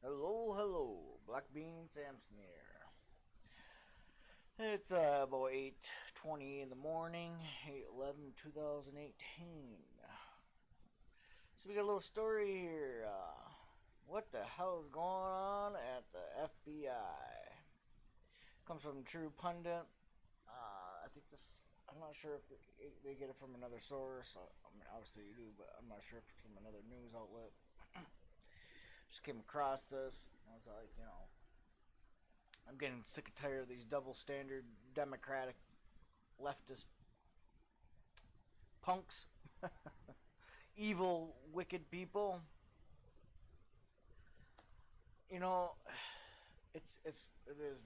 Hello, hello, Black Bean Samson here. It's about 8:20 in the morning, 8/11/2018. So we got a little story here. What the hell is going on at the FBI? Comes from True Pundit. I think this. I'm not sure if they get it from another source. I mean, obviously you do, but I'm not sure if it's from another news outlet. Just came across this. I was like, I'm getting sick and tired of these double standard Democratic leftist punks, evil, wicked people. You know, it is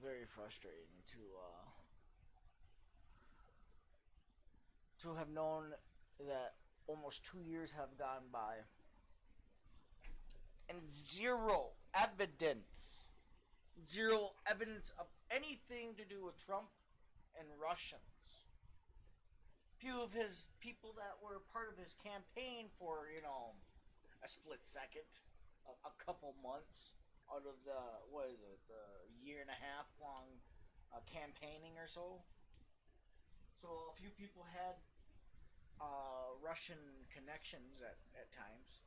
very frustrating to have known that almost 2 years have gone by and zero evidence of anything to do with Trump and Russians. Few of his people that were part of his campaign for, a split second, a couple months out of the year and a half long campaigning or so. So a few people had Russian connections at times.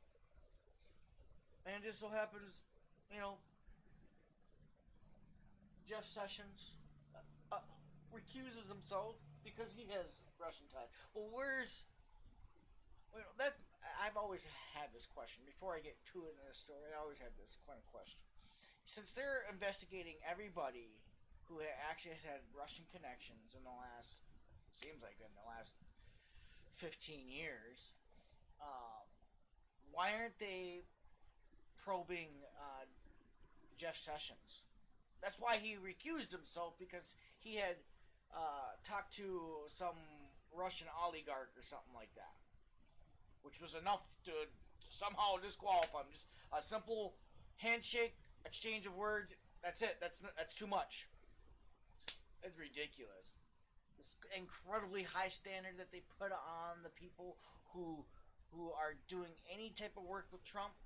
And it just so happens, Jeff Sessions recuses himself because he has Russian ties. Well, that I've always had this question. Before I get too into this story, I always had this kind of question. Since they're investigating everybody who actually has had Russian connections in the last 15 years, why aren't they probing Jeff Sessions? That's why he recused himself, because he had talked to some Russian oligarch or something like that, which was enough to somehow disqualify him. Just a simple handshake, exchange of words. That's it. That's too much. It's ridiculous. This incredibly high standard that they put on the people who are doing any type of work with Trump.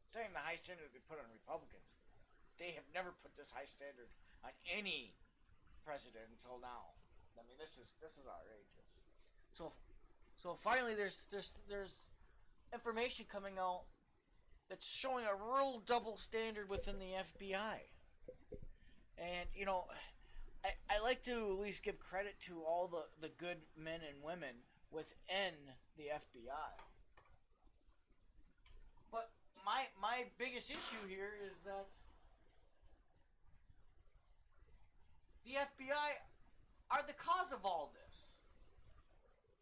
It's not even the high standard that they put on Republicans. They have never put this high standard on any president until now. I mean, this is outrageous. So finally, there's information coming out that's showing a real double standard within the FBI. And I like to at least give credit to all the good men and women within the FBI. But my biggest issue here is that the FBI are the cause of all this.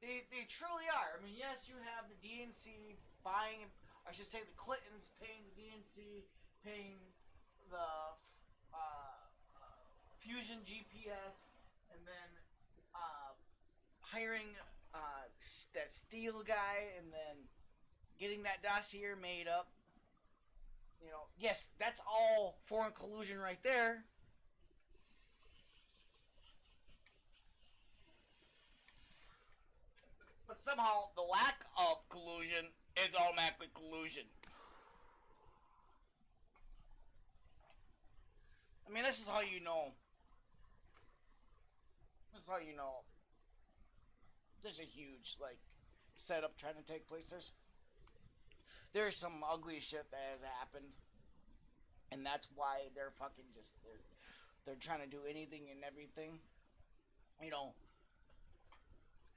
They truly are. I mean, yes, you have the DNC buying, I should say the Clintons paying the DNC, paying the Fusion GPS, and then hiring that Steele guy, and then getting that dossier made up. Yes, that's all foreign collusion right there. But somehow the lack of collusion is automatically collusion. I mean, this is how you know. This is how you know there's a huge setup trying to take place. There's some ugly shit that has happened, and that's why they're fucking they're trying to do anything and everything.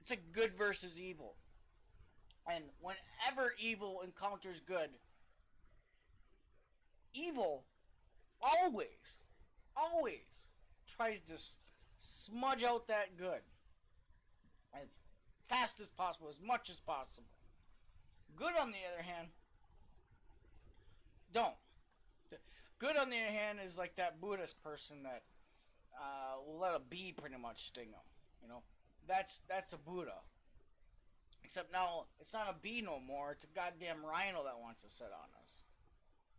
It's a good versus evil. And whenever evil encounters good, evil always tries to smudge out that good as fast as possible, as much as possible. Good, on the other hand, don't. Good, on the other hand, is like that Buddhist person that will let a bee pretty much sting them. That's a Buddha. Except now it's not a bee no more. It's a goddamn rhino that wants to sit on us.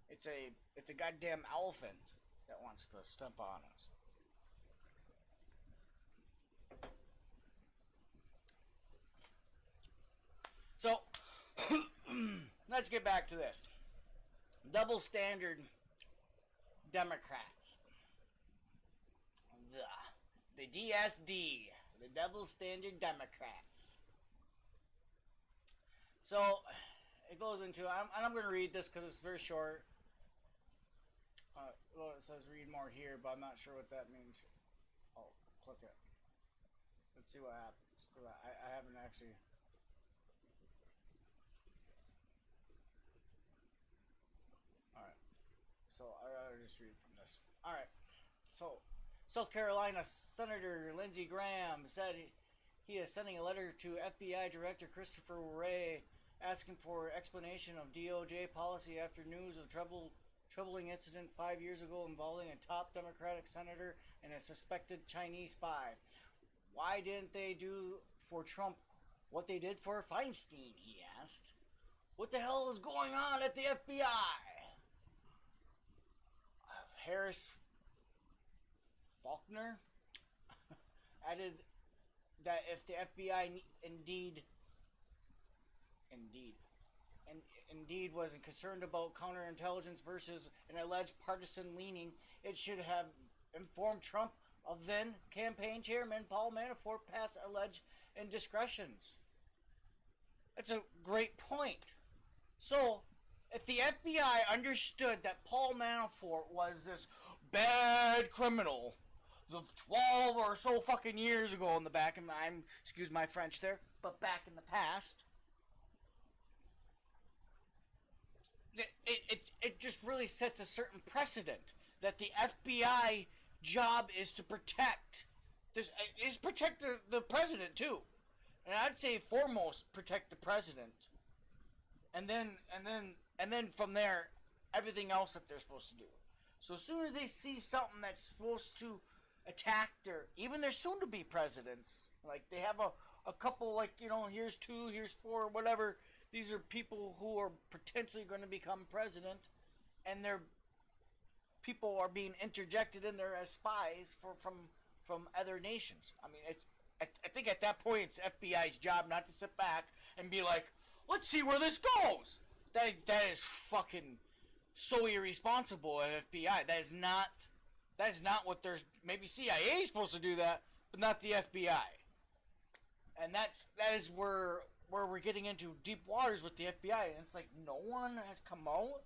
It's a goddamn elephant that wants to stomp on us. So let's get back to this double standard Democrats. The DSD, the Double Standard Democrats. So, it goes into, I'm going to read this because it's very short. Well, it says read more here, but I'm not sure what that means. Oh, click it. Let's see what happens. I haven't actually... Alright. So, I'll just read from this. Alright. So, South Carolina Senator Lindsey Graham said he is sending a letter to FBI Director Christopher Wray asking for explanation of DOJ policy after news of troubling incident 5 years ago involving a top Democratic senator and a suspected Chinese spy. Why didn't they do for Trump what they did for Feinstein, he asked. What the hell is going on at the FBI? Harris Faulkner added that if the FBI indeed wasn't concerned about counterintelligence versus an alleged partisan leaning, it should have informed Trump of then campaign chairman Paul Manafort past alleged indiscretions. That's a great point. So, if the FBI understood that Paul Manafort was this bad criminal of 12 or so fucking years ago in the back of my, excuse my French there, but back in the past, it just really sets a certain precedent that the FBI job is to protect this, is protect the president too, and I'd say foremost protect the president, and then from there everything else that they're supposed to do. So as soon as they see something that's supposed to attack even their soon-to-be presidents, like they have a couple, like, you know, here's 2, here's 4, whatever. These are people who are potentially going to become president, and their people are being interjected in there as spies from other nations. I mean, I think at that point it's FBI's job not to sit back and be like, let's see where this goes. That is fucking so irresponsible of FBI. That is not what they're... Maybe CIA is supposed to do that, but not the FBI. And that is where we're getting into deep waters with the FBI. And it's like, no one has come out.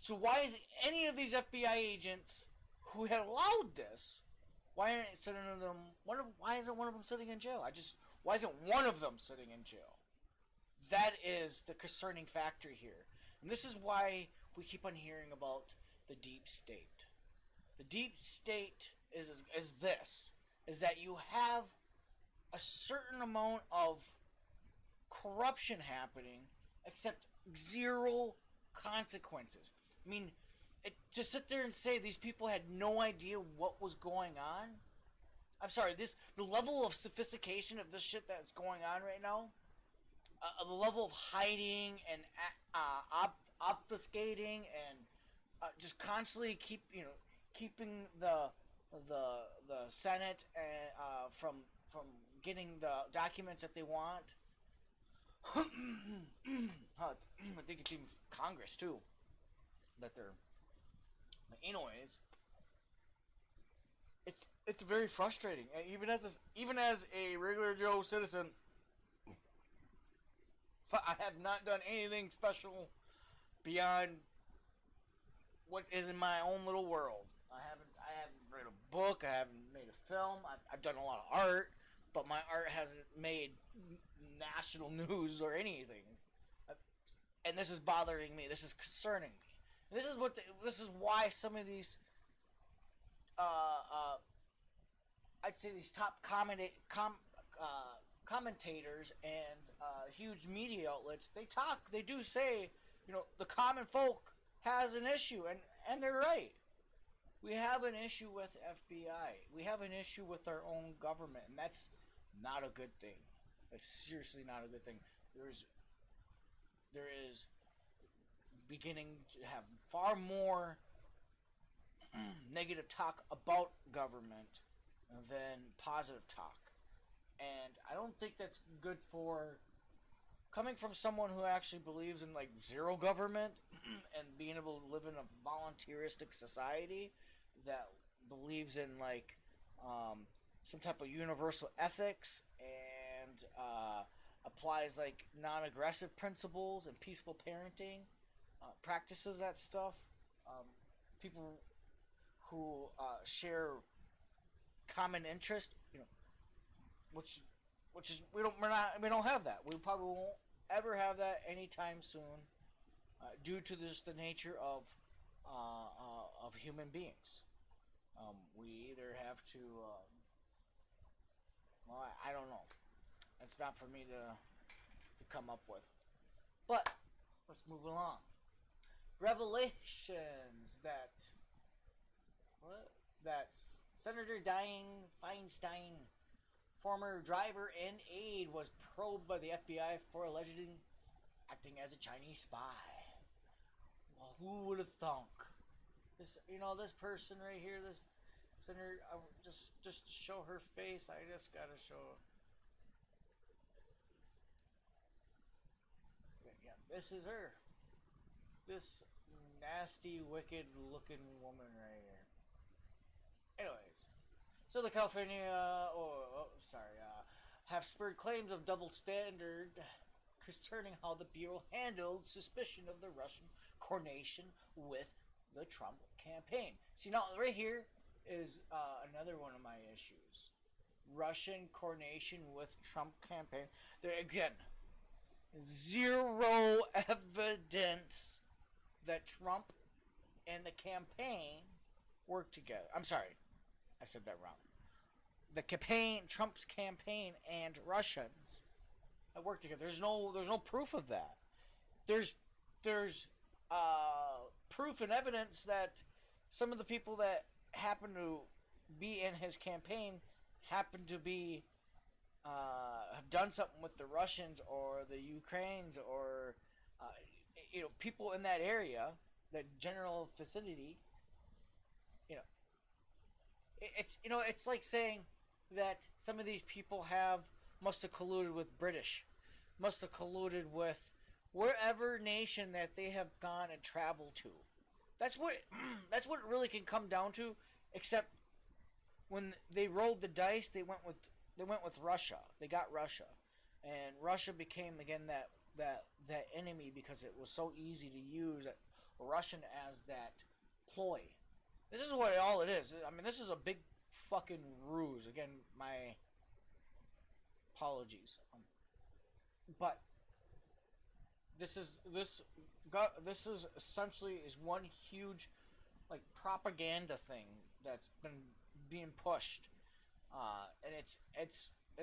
So why is any of these FBI agents who had allowed this, why aren't some of them... Why isn't one of them sitting in jail? Why isn't one of them sitting in jail? That is the concerning factor here. And this is why we keep on hearing about the deep state. The deep state is that you have a certain amount of corruption happening, except zero consequences. I mean, to sit there and say these people had no idea what was going on. I'm sorry, the level of sophistication of this shit that's going on right now, the level of hiding and obfuscating and just constantly keeping the Senate from getting the documents that they want. I think it's even Congress too that they're. Anyways, it's very frustrating. Even as a regular Joe citizen, I have not done anything special beyond what is in my own little world. I haven't read a book. I haven't made a film. I've done a lot of art, but my art hasn't made national news or anything. And this is bothering me. This is concerning me. And this is why some of these, I'd say these top commentators and huge media outlets, they do say, the common folk has an issue, and they're right. We have an issue with FBI. We have an issue with our own government, and that's not a good thing. That's seriously not a good thing. There is beginning to have far more negative talk about government than positive talk. And I don't think that's good for coming from someone who actually believes in like zero government and being able to live in a volunteeristic society that believes in like some type of universal ethics and applies like non-aggressive principles and peaceful parenting, practices that stuff. Um, People who share common interest, which is we don't have that. We probably won't ever have that anytime soon, due to just the nature of human beings. We either have to, well, I don't know. That's not for me to come up with. But let's move along. Revelations that that Senator Dianne Feinstein, former driver and aide, was probed by the FBI for allegedly acting as a Chinese spy. Well, who would have thunk? This person right here, this senator. Just to show her face, I just gotta show. Yeah, this is her. This nasty, wicked-looking woman right here. Anyways, so the California, have spurred claims of double standard concerning how the Bureau handled suspicion of the Russian coordination with the Trump campaign. See, now right here is another one of my issues. Russian coordination with Trump campaign. There again, zero evidence that Trump and the campaign work together. I'm sorry, I said that wrong. The campaign, Trump's campaign, and Russians have worked together. There's no proof of that. There's proof and evidence that some of the people that happen to be in his campaign happen to be have done something with the Russians or the Ukrainians or people in that area, that general vicinity. It's like saying that some of these people must have colluded with British, must have colluded with wherever nation that they have gone and traveled to. That's what it really can come down to. Except when they rolled the dice, they went with Russia. They got Russia, and Russia became again that enemy because it was so easy to use Russian as that ploy. This is what all it is. I mean, this is a big fucking ruse. Again, my apologies. But this is essentially one huge like propaganda thing that's been being pushed, and it's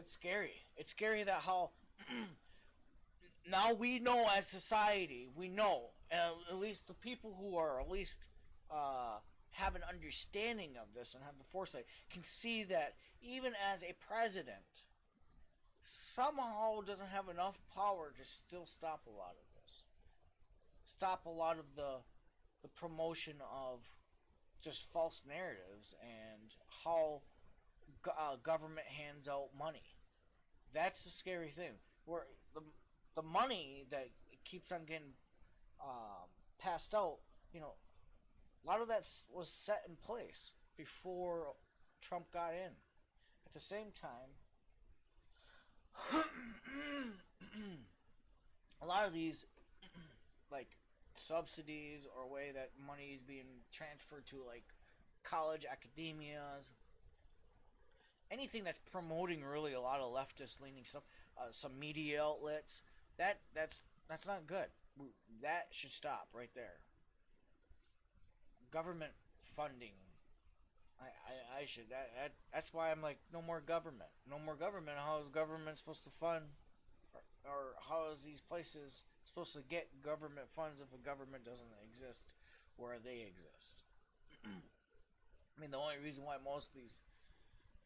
scary. It's scary that how now we know as society, we know, at least the people who are at least have an understanding of this and have the foresight can see that even as a president somehow doesn't have enough power to still stop a lot of this. Stop a lot of the promotion of just false narratives and how government hands out money. That's the scary thing. Where the money that keeps on getting passed out, a lot of that was set in place before Trump got in. At the same time, a lot of these like subsidies or way that money is being transferred to like college academias, anything that's promoting really a lot of leftist leaning stuff, some media outlets, that's not good. That should stop right there. Government funding, I should that's why I'm like, no more government. How is government supposed to fund, or how is these places supposed to get government funds if a government doesn't exist where they exist? I mean, the only reason why most of these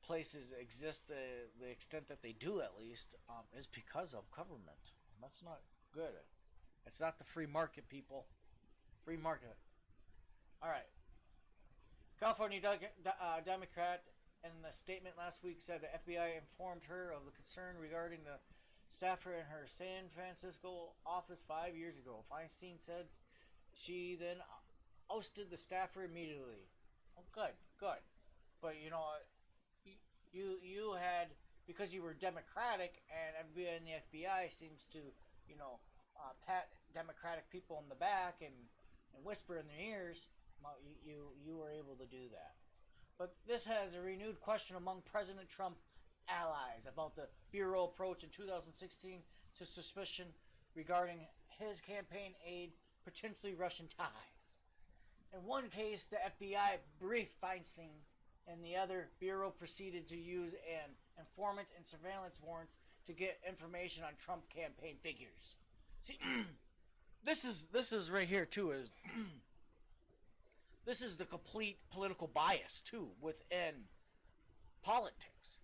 places exist the extent that they do, at least, is because of government. That's not good. It's not the free market, people. Free market. All right. California Democrat in the statement last week said the FBI informed her of the concern regarding the staffer in her San Francisco office 5 years ago. Feinstein said she then ousted the staffer immediately. Oh, good, good. But you know, you had, because you were Democratic, and FBI and the FBI seems to, you know, pat Democratic people on the back and whisper in their ears. Well, you were able to do that. But this has a renewed question among President Trump allies about the Bureau approach in 2016 to suspicion regarding his campaign aide potentially Russian ties. In one case, the FBI briefed Feinstein, and the other Bureau proceeded to use an informant and surveillance warrants to get information on Trump campaign figures. See, this is right here too. Is this is the complete political bias too within politics.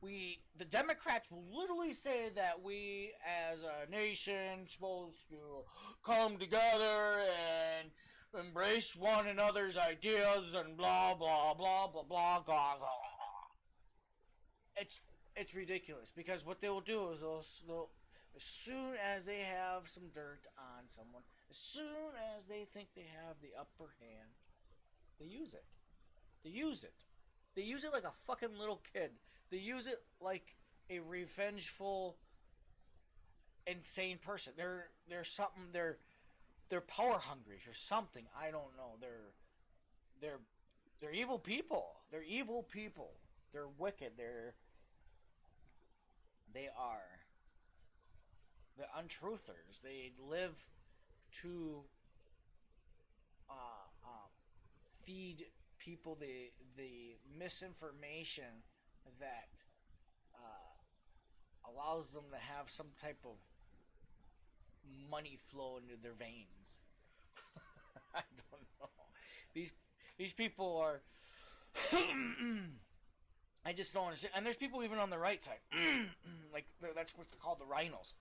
The Democrats will literally say that we as a nation supposed to come together and embrace one another's ideas and blah blah blah blah blah blah blah. It's ridiculous, because what they will do is they'll as soon as they have some dirt on someone, as soon as they think they have the upper hand, they use it. They use it. They use it like a fucking little kid. They use it like a revengeful, insane person. They're something. They're power hungry or something. I don't know. They're evil people. They're evil people. They're wicked. They are the untruthers. They live to feed people the misinformation that allows them to have some type of money flow into their veins. I don't know. These people are. I just don't understand. And there's people even on the right side, like that's what's called the rhinos.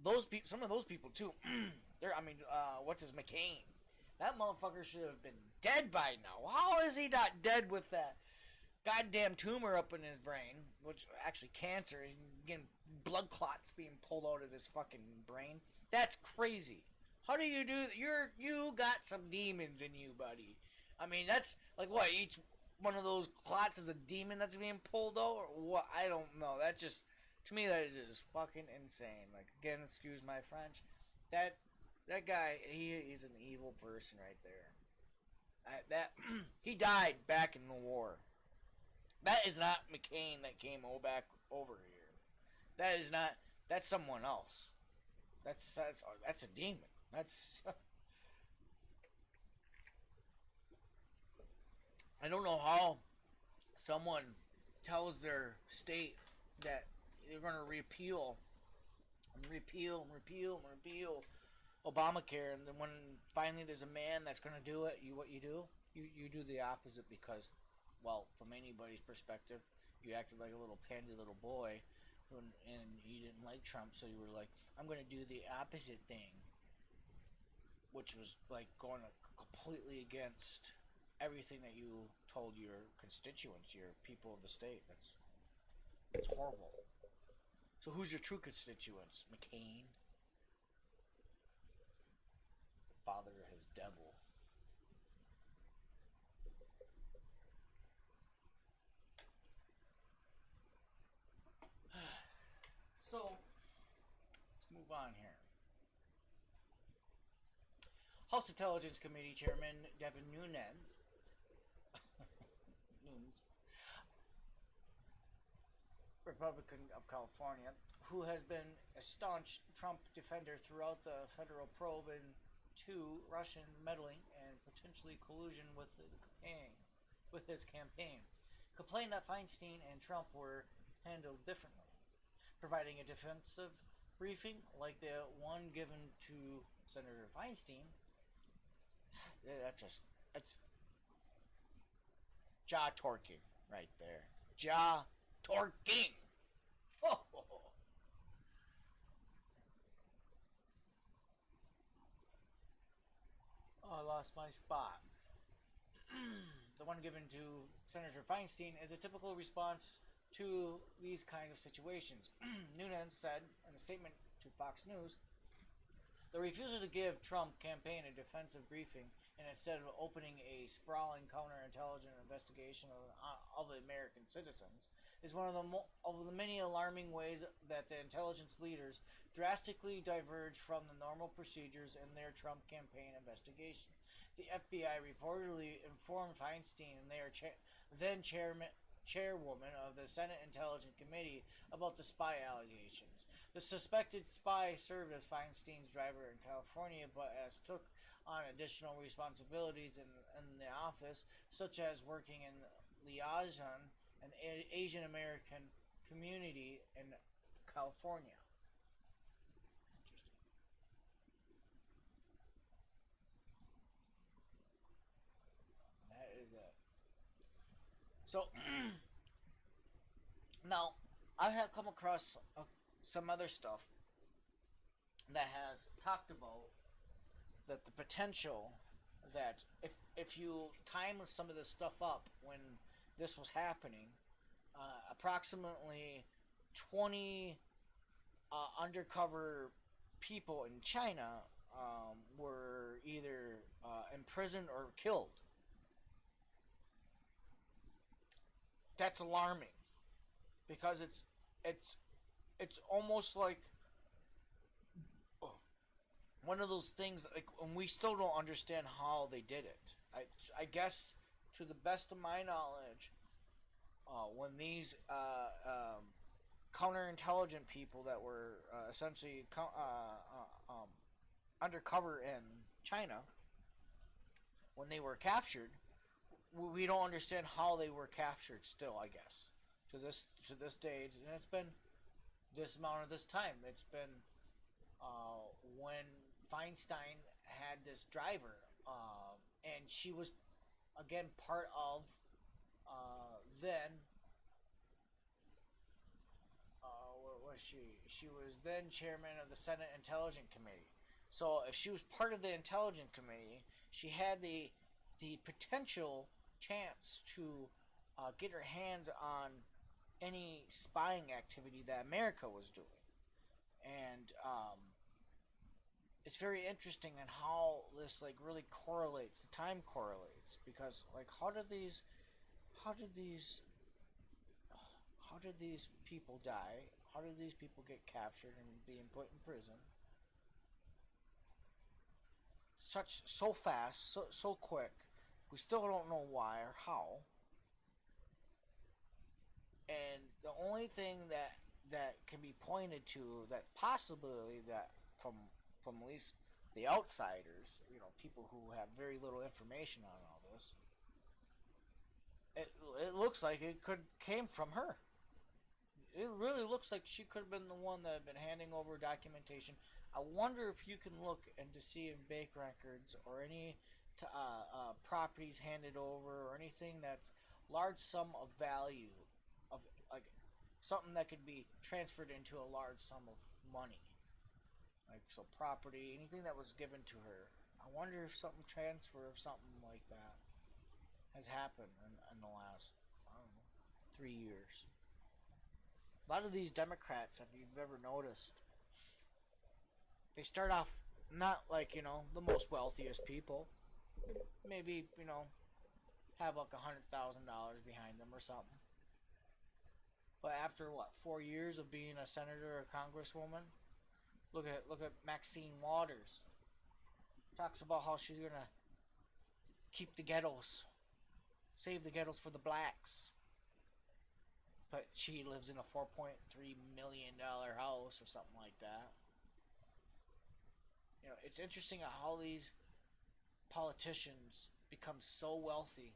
Those people, some of those people too. What's his McCain? That motherfucker should have been dead by now. How is he not dead with that goddamn tumor up in his brain? Which actually cancer. He's getting blood clots being pulled out of his fucking brain. That's crazy. How do you do that? You got some demons in you, buddy. I mean, that's like what, each one of those clots is a demon that's being pulled out, or what? I don't know. That just, to me, that is just fucking insane. Like, again, excuse my French. That guy, he's an evil person right there. He died back in the war. That is not McCain that came back over here. That is not. That's someone else. That's a demon. That's. I don't know how someone tells their state that they're going to repeal Obamacare, and then when finally there's a man that's going to do it, what you do? You do the opposite because, well, from anybody's perspective, you acted like a little pansy little boy, and you didn't like Trump, so you were like, I'm going to do the opposite thing, which was like going completely against everything that you told your constituents, your people of the state. That's horrible. So who's your true constituents? McCain? Father of his devil. So, let's move on here. House Intelligence Committee Chairman Devin Nunes, Republican of California, who has been a staunch Trump defender throughout the federal probe into Russian meddling and potentially collusion with his campaign, complained that Feinstein and Trump were handled differently, providing a defensive briefing like the one given to Senator Feinstein. That's jaw torquing right there. Jaw torquing. Oh. I lost my spot. The one given to Senator Feinstein is a typical response to these kinds of situations. Nunes said in a statement to Fox News, the refusal to give Trump campaign a defensive briefing and instead of opening a sprawling counterintelligence investigation of American citizens is one of the many alarming ways that the intelligence leaders drastically diverge from the normal procedures in their Trump campaign investigation. The FBI reportedly informed Feinstein and their then chairwoman of the Senate Intelligence Committee about the spy allegations. The suspected spy served as Feinstein's driver in California, but as took on additional responsibilities in the office, such as working in liaison an Asian American community in California. Interesting. That is it. So now I have come across some other stuff that has talked about that the potential that if you time some of this stuff up when this was happening, approximately 20 undercover people in China were either imprisoned or killed. That's alarming because it's almost like one of those things like, and we still don't understand how they did it. I guess to the best of my knowledge, when these counterintelligence people that were essentially undercover in China, when they were captured, we don't understand how they were captured. Still, I guess to this day, and it's been this amount of this time. It's been when Feinstein had this driver, and she was again part of then. What was she? She was then chairman of the Senate Intelligence Committee. So if she was part of the Intelligence Committee, she had the potential chance to get her hands on any spying activity that America was doing, and it's very interesting in how this like really correlates. The time correlates because like how did these people die? How did these people get captured and being put in prison? So fast, so quick. We still don't know why or how. And the only thing that can be pointed to that possibly that from at least the outsiders, people who have very little information on all this, it looks like it came from her. It really looks like she could have been the one that had been handing over documentation. I wonder if you can look and to see in bank records or any properties handed over or anything that's large sum of value of like something that could be transferred into a large sum of money, like so property, anything that was given to her. I wonder if transfer of something like that has happened in the last, I don't know, 3 years. A lot of these Democrats, if you've ever noticed, they start off not like, the most wealthiest people. Maybe, have like $100,000 behind them or something. But after 4 years of being a senator or congresswoman, look at Maxine Waters. Talks about how she's gonna keep the ghettos, save the ghettos for the blacks. But she lives in a $4.3 million house or something like that. It's interesting how these politicians become so wealthy,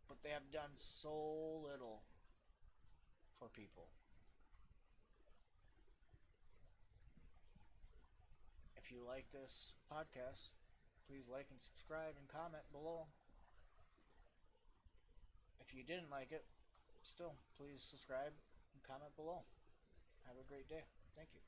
but they have done so little for people. If you like this podcast, please like and subscribe and comment below. If you didn't like it, still, please subscribe and comment below. Have a great day. Thank you.